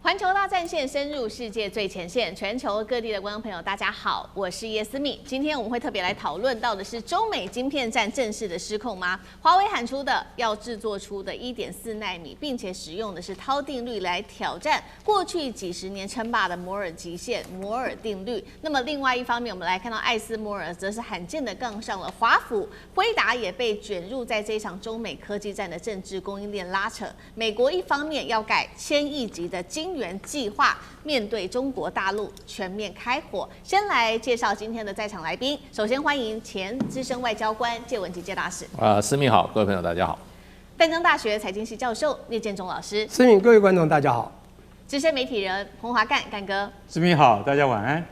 環球大戰線深入世界最前線，全球各地的觀眾朋友，大家好，我是葉思敏。今天我們會特別來討論到的是中美晶片戰正式的失控嗎？華為喊出的要製作出的1.4奈米，並且使用的是濤定律來挑戰過去幾十年稱霸的摩爾極限摩爾定律。那麼另外一方面，我們來看到艾斯摩爾則是罕見的槓上了華府，輝達也被捲入在這一場中美科技戰的政治供應鏈拉扯。美國一方面要蓋1000億級的晶圓計劃，面對中國大陸全面開火。先來介紹今天的在場來賓，首先歡迎前資深外交官介文汲介大使。思敏好，各位朋友大家好。淡江大學財經系教授聶建中老師。思敏，各位觀眾大家好。資深媒體人彭華幹幹哥。思敏好，大家晚安。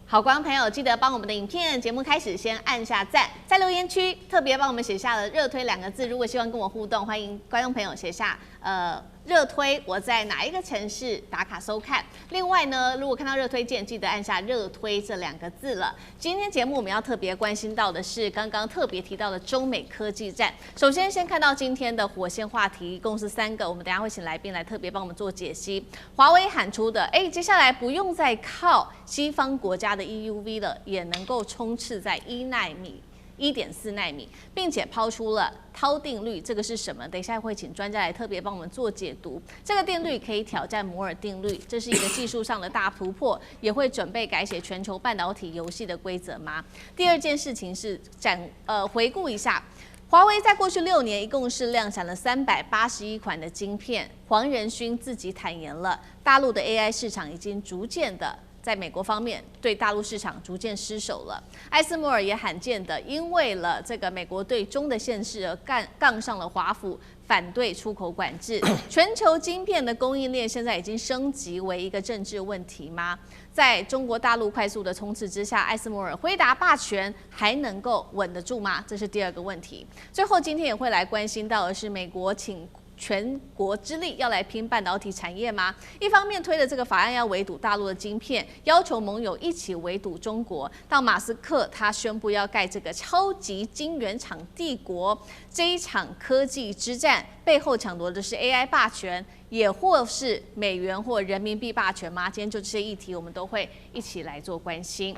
好，觀眾朋友記得幫我們的影片節目開始先按下讚，在留言區特別幫我們寫下了熱推2個字。如果希望跟我互動，歡迎觀眾朋友寫下熱推我在哪一個城市打卡收看。另外呢，如果看到熱推鍵，記得按下熱推這2個字了。今天節目我們要特別關心到的是剛剛特別提到的中美科技戰。首先先看到今天的火線話題，共是3個，我們等一下會請來賓來特別幫我們做解析。華為喊出的，接下來不用再靠西方國家的 EUV 了，也能夠衝刺在1奈米。1.4奈米，並且拋出了濤定律，這個是什麼？等一下會請專家來特別幫我們做解讀。這個定律可以挑戰摩爾定律，這是一個技術上的大突破，也會準備改寫全球半導體遊戲的規則嗎？第二件事情是回顧一下，華為在過去6年一共是量產了381款的晶片。黃仁勳自己坦言了，大陸的 AI 市場已經逐漸的。在美國方面，對大陸市場逐漸失守了。艾斯摩爾也罕見的，因為了這個美國對中的限制而槓上了華府，反對出口管制。全球晶片的供應鏈現在已經升級為一個政治問題嗎？在中國大陸快速的衝刺之下，艾斯摩爾、輝達霸權還能夠穩得住嗎？這是第2個問題。最後，今天也會來關心到的是美國請全國之力要來拼半導體產業嗎？一方面推的這個法案要圍堵大陸的晶片，要求盟友一起圍堵中國。到馬斯克他宣布要蓋這個超級晶圓廠帝國，這一場科技之戰背後搶奪的是 AI 霸權，也或是美元或人民幣霸權嗎？今天就這些議題，我們都會一起來做關心。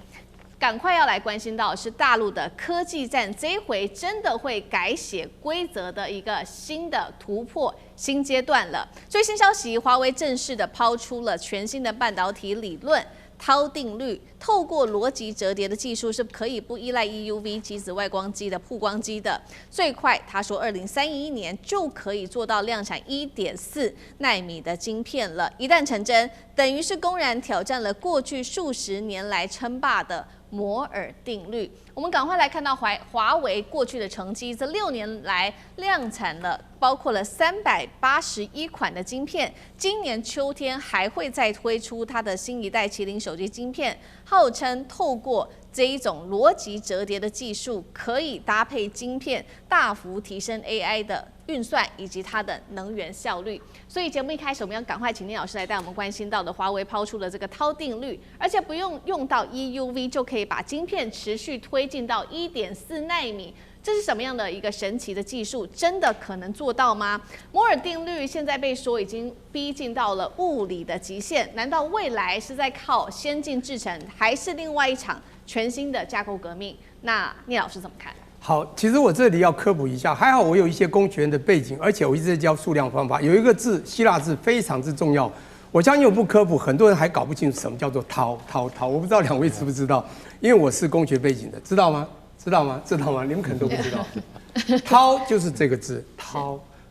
趕快要來關心到的是大陸的科技戰，這一回真的會改寫規則的一個新的突破新階段了。最新消息，華為正式的拋出了全新的半導體理論濤定律，透過邏輯折疊的技術是可以不依賴 EUV 極紫外光機的曝光機的。最快他說2031年就可以做到量產1.4奈米的晶片了。一旦成真，等於是公然挑戰了過去數十年來稱霸的摩爾定律。我們趕快來看到華為過去的成績，這6年來量產了包括了381款的晶片，今年秋天還會再推出它的新一代麒麟手機晶片，號稱透過這一種邏輯折疊的技術，可以搭配晶片大幅提升 AI 的運算以及它的能源效率。所以節目一開始，我們要趕快請聶老師來帶我們關心到的華為拋出了這個濤定律，而且不用到 EUV 就可以把晶片持續推進到1.4奈米。這是什麼樣的一個神奇的技術？真的可能做到嗎？摩爾定律現在被說已經逼近到了物理的極限，難道未來是在靠先進製程，還是另外一場全新的架構革命？那聶老師怎麼看？好，其實我這裡要科普一下，還好我有一些工學院的背景，而且我一直在教數量方法。有一個字，希臘字非常之重要，我相信我不科普，很多人還搞不清楚什麼叫做濤。我不知道2位知不知道，因為我是工學背景的，知道嗎？知道嗎？你們可能都不知道。濤就是這個字，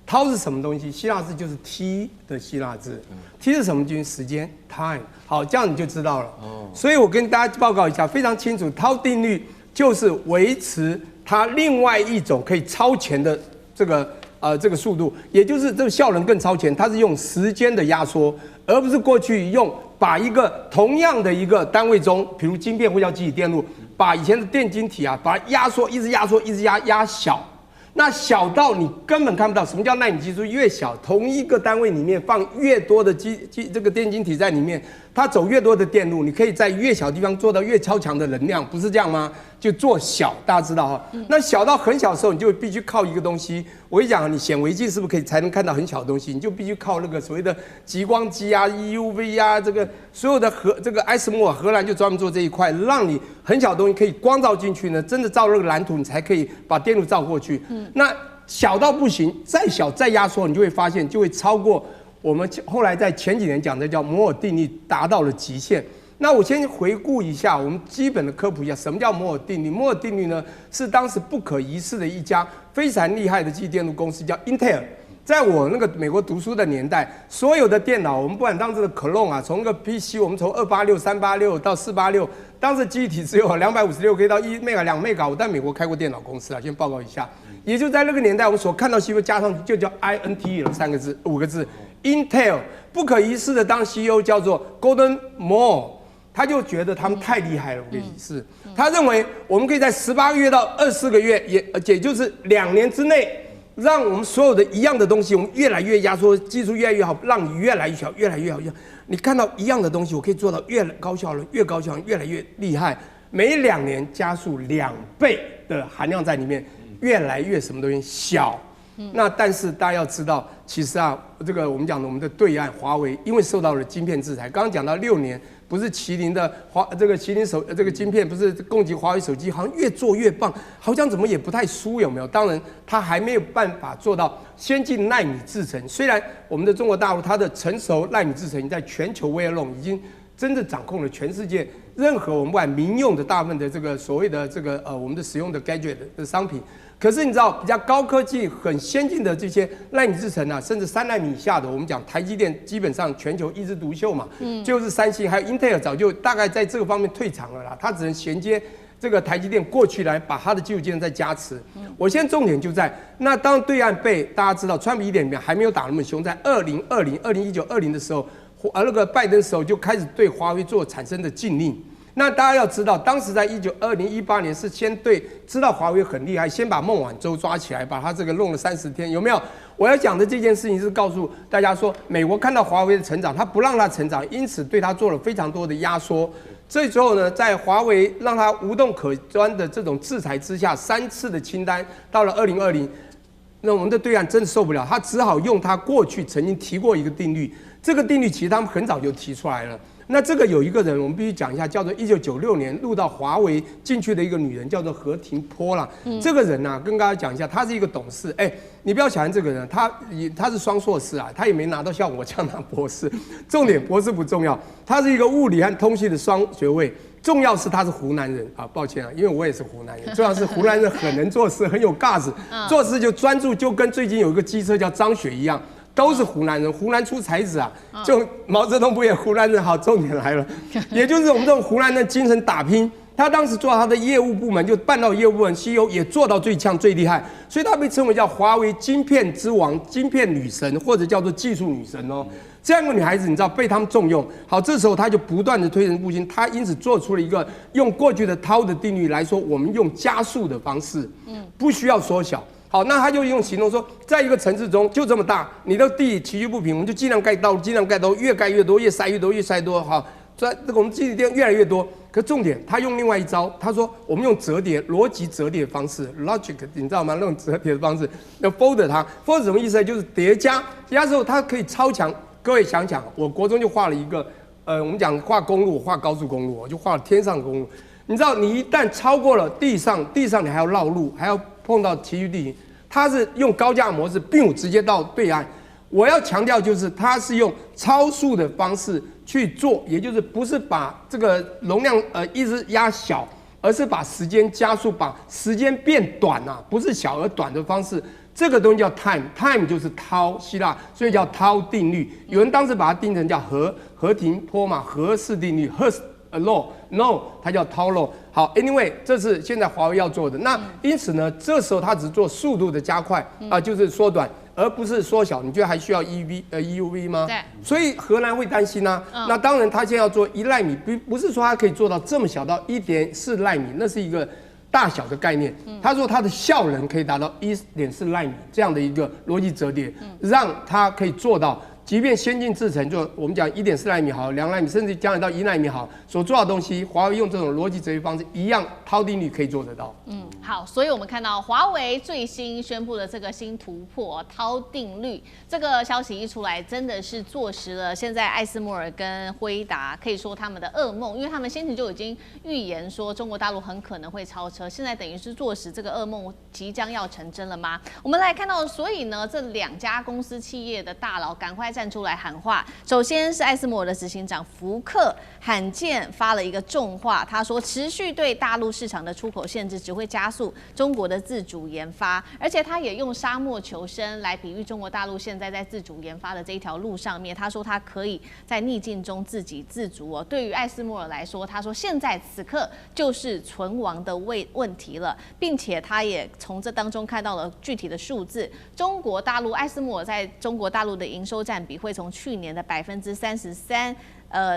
濤是什麼東西？希臘字就是 T 的希臘字，T 是什麼？就是時間 time。好，這樣你就知道了。所以我跟大家報告一下，非常清楚，濤定律就是維持它另外一種可以超前的這個速度，也就是这個效能更超前，它是用時間的壓縮，而不是過去用把一個同樣的一個單位中，比如晶片或叫基體電路，把以前的電晶體啊，把它壓縮，一直壓小，那小到你根本看不到。什麼叫奈米技術？越小，同一個單位裡面放越多的这個電晶體在裡面，它走越多的電路，你可以在越小地方做到越超強的能量，不是這樣嗎？就做小，大家知道哈。那小到很小的時候，你就必須靠一個東西。我跟你講，你顯微鏡是不是可以才能看到很小的東西？你就必須靠那個所謂的極光機啊、EUV 啊，這個所有的這個艾斯摩爾荷蘭就專門做這一塊，讓你很小的東西可以光照進去呢，真的照那個藍圖，你才可以把電路照過去。那小到不行，再小再壓縮，你就會發現就會超過我們後來在前幾年講的叫摩爾定律達到了極限。那我先回顧一下，我們基本的科普一下，什麼叫摩爾定律？摩爾定律呢，是當時不可一世的一家非常厲害的記憶電路公司，叫 Intel。在我那個美國讀書的年代，所有的電腦，我們不管當時的 Clone 啊，從那個 PC， 我們從286、386到486，當時記憶體只有256K 到1 MB、2 MB。我在美國開過電腦公司啊，先報告一下。也就在那個年代，我們所看到CPU加上去就叫 INT 了5個字 Intel。不可一世的當 CEO 叫做 Gordon Moore。他就覺得他們太厲害了，我跟你是，他認為我們可以在18個月到24個月，也就是2年之內，讓我們所有的一樣的東西，我們越來越壓縮，技術越來越好，讓你越來越小，越來越好。你看到一樣的東西，我可以做到越高效了，越高效，越來越厲害。每2年加速2倍的含量在裡面，越來越什麼東西小。那但是大家要知道，其實啊，這個我們講的我們的對岸華為，因為受到了晶片制裁，剛剛講到6年。不是麒麟的這個麒麟這個晶片不是攻擊華為手機，好像越做越棒，好像怎麼也不太輸，有沒有？當然，它還沒有辦法做到先進奈米製程。雖然我們的中國大陸它的成熟奈米製程在全球 Wavelength 已經真的掌控了全世界任何我們不管民用的大部分的這個所謂的這個我們的使用的 gadget 的商品。可是你知道比較高科技、很先進的這些奈米製程啊，甚至3奈米以下的，我們講台積電基本上全球一枝獨秀嘛，就是三星還有 Intel 早就大概在這個方面退場了啦，它只能銜接這個台積電過去來把它的基礎建設再加持。我現在重點就在那當對岸被大家知道，川普1點裡面還沒有打那麼兇，在2019、20的時候，那個拜登時候就開始對華為做產生的禁令。那大家要知道，當時在2018年是先對知道華為很厲害，先把孟晚舟抓起来，把他這個弄了30天，有沒有？我要講的這件事情是告訴大家說，美國看到華為的成長，他不讓他成長，因此對他做了非常多的壓縮。這時候呢，在華為讓他無洞可鑽的這種制裁之下，3次的清單，到了2020，那我們的對岸真的受不了，他只好用他過去曾經提過一個定律，這個定律其實他們很早就提出來了。那這個有一個人，我們必須講一下，叫做1996年入到華為進去的一個女人，叫做何庭波啦。這個人呢，跟大家講一下，她是一個董事。你不要小看這個人，他是雙碩士啊，他也沒拿到像我這樣拿博士。重點博士不重要，他是一個物理和通信的雙學位。重要是他是湖南人啊，抱歉啊，因為我也是湖南人。重要是湖南人很能做事，很有 guts， 做事就專注，就跟最近有一個機車叫張雪一樣。都是湖南人，湖南出才子啊！就毛澤東不也湖南人？好，重點來了，也就是我們這種湖南人的精神打拼。他當時做他的業務部門，就辦到業務部門 CEO 也做到最強最厲害，所以他被稱為叫華為晶片之王、晶片女神，或者叫做技術女神哦。這樣一個女孩子，你知道被他們重用。好，這時候他就不斷的推陳出新，他因此做出了一個用過去的濤的定律來說，我們用加速的方式，不需要縮小。好，那他就用行動說，在一個城市中就這麼大，你的地崎嶇不平，我們就盡量蓋道路，盡量蓋道路，越蓋越多，越塞越多，越塞多。好，這個我們基地電越來越多。可重點，他用另外一招，他說我們用折疊邏輯折疊的方式 ，logic， 你知道嗎？那種折疊的方式，要 fold 它 ，fold 什麼意思呢？就是疊加，疊加之後它可以超強。各位想想，我國中就畫了一個，我們講畫公路，畫高速公路，我就畫了天上的公路。你知道，你一旦超過了地上你還要繞路，還要碰到崎嶇地形。它是用高架模式，並直接到對岸。我要強調就是，它是用超速的方式去做，也就是不是把這個容量一直壓小，而是把時間加速，把時間變短啊，不是小而短的方式。這個東西叫 time 就是濤，希臘，所以叫濤定律。有人當時把它定成叫何庭波嘛，何氏定律 ，Hurst law，no， 它叫濤 law。好 ，anyway， 這是現在華為要做的。那因此呢，這時候它只做速度的加快就是縮短，而不是縮小。你覺得還需要 EUV 嗎？對。所以荷蘭會擔心啊。那當然，它現在要做1奈米，不是說它可以做到這麼小到1.4奈米，那是一個大小的概念。他說它的效能可以達到1.4奈米這樣的一個邏輯折疊，讓它可以做到即便先進製程，就我們講1.4奈米好，2奈米，甚至將來到1奈米好，所做到的東西，華為用這種邏輯哲學方式，一樣滔定律可以做得到。好，所以我們看到華為最新宣布的這個新突破滔定律，這個消息一出來，真的是坐實了現在艾斯摩爾跟輝達可以說他們的噩夢，因為他們先前就已經預言說中國大陸很可能會超車，現在等於是坐實這個噩夢即將要成真了嗎？我們來看到，所以呢，這2家公司企業的大佬趕快站出來喊話。首先是艾斯摩爾的執行長福克罕見發了一個重話，他說持續對大陸市場的出口限制只會加速中國的自主研發，而且他也用沙漠求生來比喻中國大陸現在在自主研發的這一條路上面，他說他可以在逆境中自給自足哦。對於艾斯摩爾來說，他說現在此刻就是存亡的問題了，並且他也從這當中看到了具體的數字，中國大陸艾斯摩爾在中國大陸的營收佔比會從去年的33%，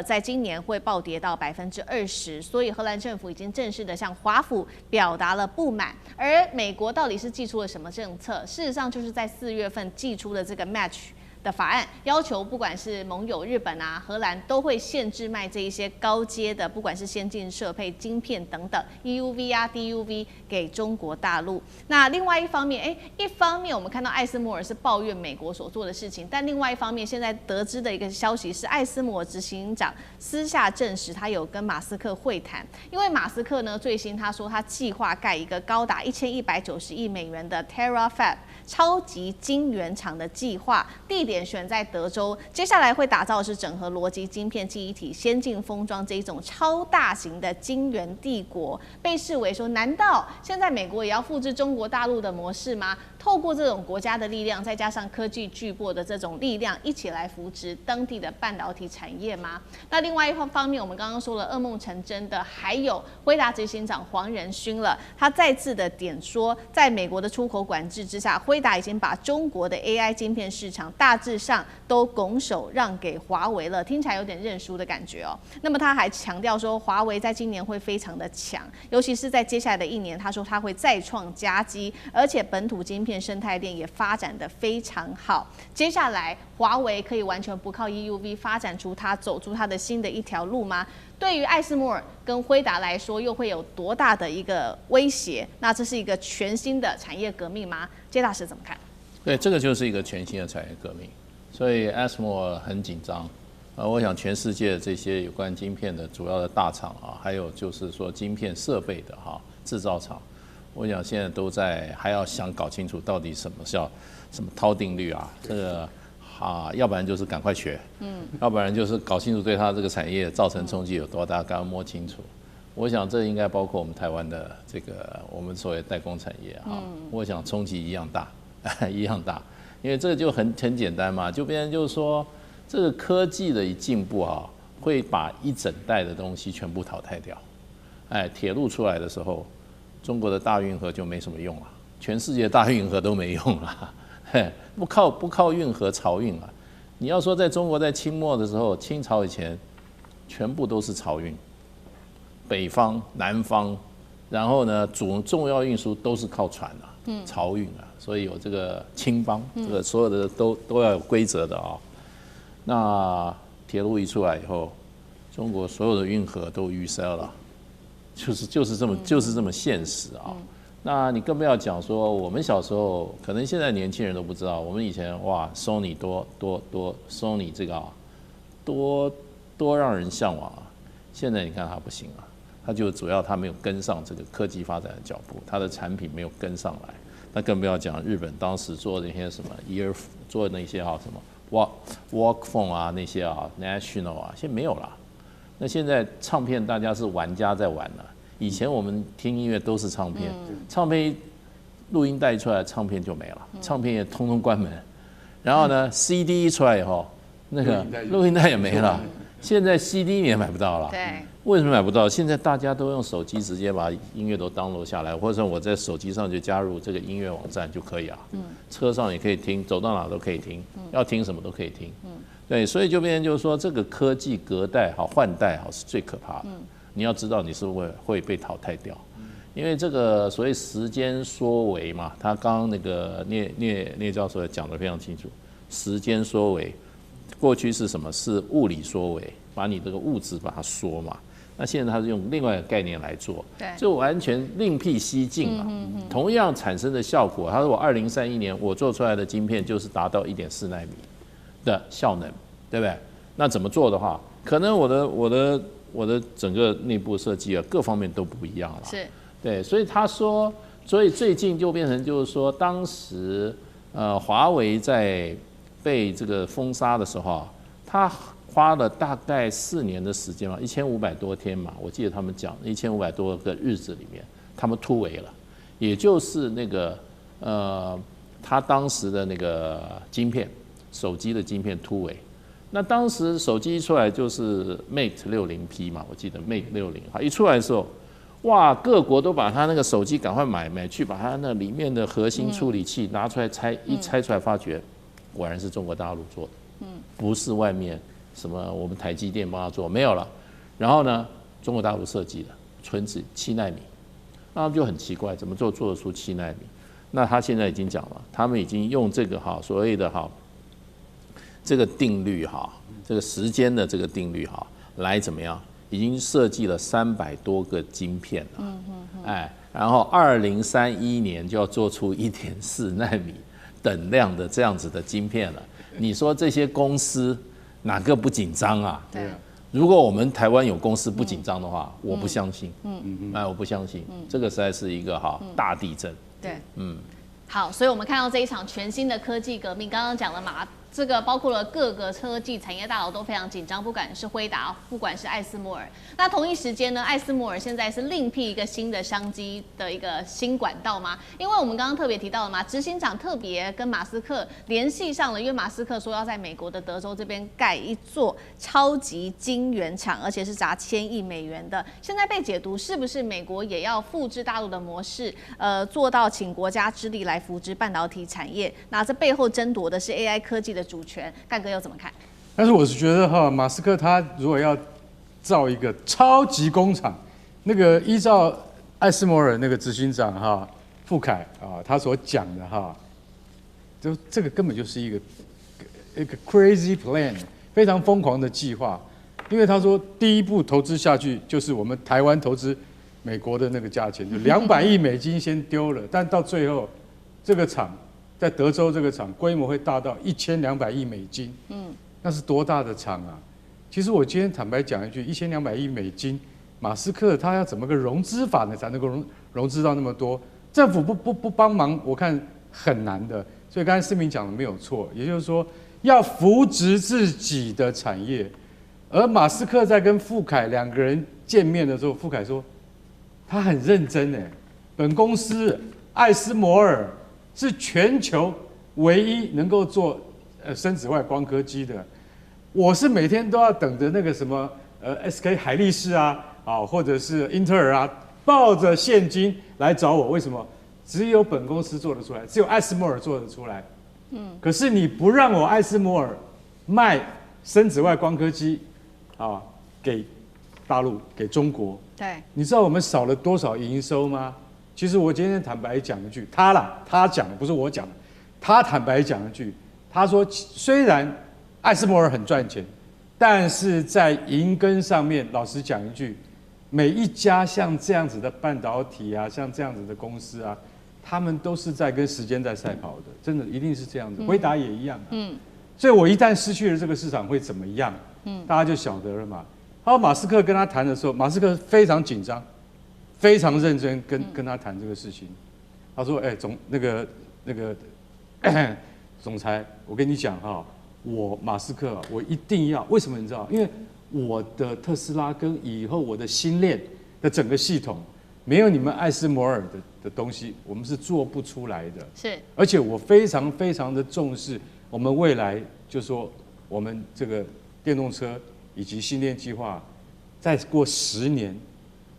在今年會暴跌到20%，所以荷蘭政府已經正式的向華府表達了不滿。而美國到底是祭出了什麼政策？事實上就是在4月份祭出的這個 Match 的法案，要求不管是盟友日本啊、荷蘭都會限制賣這一些高階的，不管是先進設備、晶片等等 EUV 啊、DUV 給中國大陸。那另外一方面，一方面我們看到艾斯摩爾是抱怨美國所做的事情，但另外一方面，現在得知的一個消息是，艾斯摩爾執行長私下證實他有跟馬斯克會談，因為馬斯克呢最新他說他計劃蓋一個高達1190億美元的 Terafab 超級晶圓廠的計劃，地點選在德州，接下來會打造的是整合邏輯晶片、記憶體、先進封裝這一種超大型的晶圓帝國，被視為說，難道現在美國也要複製中國大陸的模式嗎？透過這種國家的力量，再加上科技巨擘的這種力量，一起來扶植當地的半導體產業嗎？那另外一方面，我們剛剛說了噩夢成真的，還有輝達執行長黃仁勳了，他再次的點說，在美國的出口管制之下，輝達已經把中國的 AI 晶片市場大致上都拱手讓給華為了，聽起來有點認輸的感覺哦。那麼他還強調說，華為在今年會非常的強，尤其是在接下來的1年，他說他會再創佳績，而且本土晶片生態鏈也發展得非常好。接下來華為可以完全不靠 EUV 發展出它走出它的新的一條路嗎？對於艾斯摩爾跟輝達來說，又會有多大的一個威脅？那這是一個全新的產業革命嗎？謝大使怎麼看？對，這個就是一個全新的產業革命，所以艾斯摩爾很緊張。我想全世界这些有關晶片的主要的大廠啊，還有就是說晶片設備的製造廠，我想現在都在還要想搞清楚到底什麼叫什麼滔定律啊，這個要不然就是趕快學，要不然就是搞清楚對它這個產業造成衝擊有多大，剛剛摸清楚。我想這應該包括我們台灣的這個我們所謂代工產業啊，我想衝擊一樣大，一樣大，因為這個就很簡單嘛，就變成就是說。這個科技的一進步啊，會把一整代的東西全部淘汰掉。鐵路出來的時候，中國的大運河就沒什麼用了，全世界的大運河都沒用了。不靠運河漕運了。你要說在中國在清末的時候，清朝以前，全部都是漕運，北方、南方，然後呢，重要運輸都是靠船啊，漕運啊，所以有這個青幫，這個所有的都要有規則的啊。那鐵路一出來以後，中國所有的運河都淤塞了，就是這麼現實啊。那你更不要講說，我們小時候可能現在年輕人都不知道，我們以前哇，Sony ，Sony 這個啊，多讓人向往啊。現在你看它不行啊，它就主要它沒有跟上這個科技發展的腳步，它的產品沒有跟上來。那更不要講日本當時做那些什麼做那些什麼。Walkphone 啊，那些啊 ，National 啊，現在沒有了。那現在唱片大家是玩家在玩了。以前我們聽音樂都是唱片，唱片錄音帶一出來，唱片就沒了，唱片也通通關門。然後呢，CD 一出來以後，那個錄音帶也沒了。現在 CD 你也買不到了。對。為什麼買不到？現在大家都用手機直接把音樂都 download 下來，或者我在手機上就加入這個音樂網站就可以了。車上也可以聽，走到哪都可以聽，要聽什麼都可以聽。對，所以就變成就是說，這個科技隔代換代是最可怕的。你要知道你是會被淘汰掉，因為這個所謂時間縮微嘛，他剛剛那個聶教授也講得非常清楚，時間縮微。過去是什麼？是物理縮微，把你這個物質把它縮嘛。那現在它是用另外一個概念來做，就完全另闢蹊徑嘛。同樣產生的效果，他說我2031年我做出來的晶片就是達到1.4奈米的效能，對不对？那怎麼做的話，可能我的整個內部設計啊，各方面都不一樣了。是，對，所以他說，所以最近就變成就是說，當時華為在被這個封殺的時候啊，他花了大概4年的時間嘛，1500多天嘛，我記得他們講1500多個日子裡面，他們突圍了，也就是那個他當時的那個晶片，手機的晶片突圍。那當時手機一出來就是 Mate 60P 嘛，我記得 Mate 60，一出來的時候，哇，各國都把他那個手機趕快買去，把他那裡面的核心處理器拿出来拆，一拆出來發覺，果然是中國大陸做的，不是外面。什麼？我們台積電幫他做沒有了，然後呢，中國大陸設計的純指7奈米，那他們就很奇怪，怎麼做得出7奈米？那他現在已經講了，他們已經用這個所謂的這個定律這個時間的這個定律來怎麼樣？已經設計了300多個晶片了，然後2031年就要做出1.4奈米等量的這樣子的晶片了。你說這些公司？哪個不緊張啊？對，如果我們台灣有公司不緊張的話，我不相信。我不相信，這個實在是一個大地震。對，好，所以我們看到這一場全新的科技革命，刚剛講了嘛，這個包括了各個科技產業大佬都非常緊張，不管是輝達，不管是艾斯摩爾。那同一時間呢，艾斯摩爾現在是另闢一個新的商機的一個新管道嗎？因為我們剛剛特別提到了嘛，執行長特別跟馬斯克聯繫上了，因為馬斯克說要在美國的德州這邊蓋一座超級晶圓廠，而且是砸1000億美元的。現在被解讀是不是美國也要複製大陸的模式，做到請國家之力來扶植半導體產業？那這背後爭奪的是 AI 科技的主權，幹哥又怎麼看？但是我是覺得馬斯克他如果要造一個超級工廠，那個依照艾斯摩爾那個執行長傅凱他所講的就這個根本就是一個 crazy plan， 非常瘋狂的計劃。因為他說第一步投資下去就是我們台灣投資美國的那個價錢，就200億美金先丟了，但到最後這個廠在德州這個廠規模會大到1200億美金，那是多大的廠啊！其實我今天坦白講一句，1200億美金，馬斯克他要怎麼個融資法呢，才能夠融資到那麼多？政府不幫忙，我看很難的。所以剛才思明講的沒有錯，也就是說要扶植自己的產業。而馬斯克在跟傅凱兩個人見面的時候，傅凱說他很認真哎，本公司艾斯摩爾是全球唯一能夠做深紫外光刻機的。我是每天都要等着那個什麼SK 海力士或者是英特爾抱着現金來找我，為什麼？只有本公司做得出來，只有艾斯摩爾做得出來。可是你不讓我艾斯摩爾賣深紫外光刻機給大陸，給中國，對，你知道我們少了多少營收嗎？其實我今天坦白講一句，他講的不是我講的，他坦白講一句，他說雖然艾斯摩爾很賺錢，但是在銀根上面，老實講一句，每一家像這樣子的半導體像這樣子的公司他們都是在跟時間在賽跑的，真的一定是這樣子。輝達也一樣所以我一旦失去了這個市場會怎麼樣？大家就曉得了嘛。然後馬斯克跟他談的時候，馬斯克非常緊張，非常認真跟他談這個事情。他說：“總裁，我跟你講我馬斯克我一定要，為什麼你知道？因為我的特斯拉跟以後我的星鏈的整個系統，沒有你們艾斯摩爾的東西，我們是做不出來的。是，而且我非常非常的重視我們未來，就說我們這個電動車以及星鏈計劃，再過10年，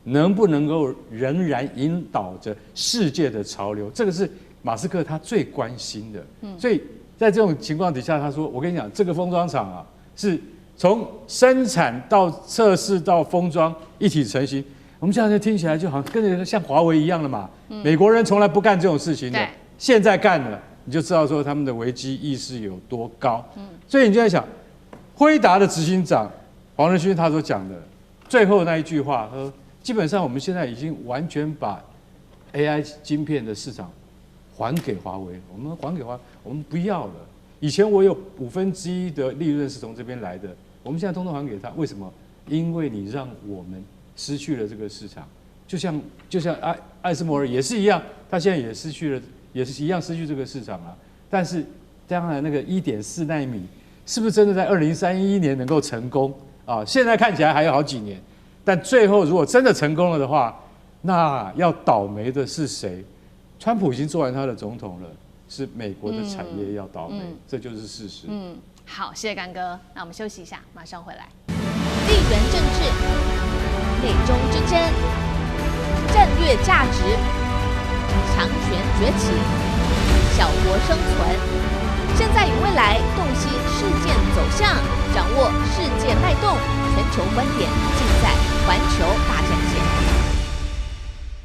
能不能夠仍然引導着世界的潮流？這個是馬斯克他最關心的。所以在這種情況底下，他說：我跟你講，這個封裝廠是從生產到測試到封裝一體成型。我們現在聽起來就好像跟着像華為一樣的嘛。美國人從來不幹這種事情的，現在幹了，你就知道說他們的危機意識有多高。所以你就在想，輝達的執行長黃仁勳他所講的最後那一句話，說基本上我們現在已經完全把 AI 晶片的市場還給華為，我們還給華為，我們不要了。以前我有1/5的利潤是從這邊來的，我們現在通通還給他，為什麼？因為你讓我們失去了這個市場，就像艾斯摩爾也是一樣，他現在也失去了，也是一樣失去這個市場啊。但是當然那個1.4奈米是不是真的在2031年能夠成功啊？現在看起來還有好幾年，但最後如果真的成功了的話，那要倒霉的是誰？川普已經做完他的總統了，是美國的產業要倒霉，這就是事實。好，謝謝乾哥，那我們休息一下，馬上回来。地缘政治、美中之爭、戰略價值、強權崛起、小國生存，現在與未來洞悉事件走向，掌握世界脈動，全球觀點盡在環球大戰線。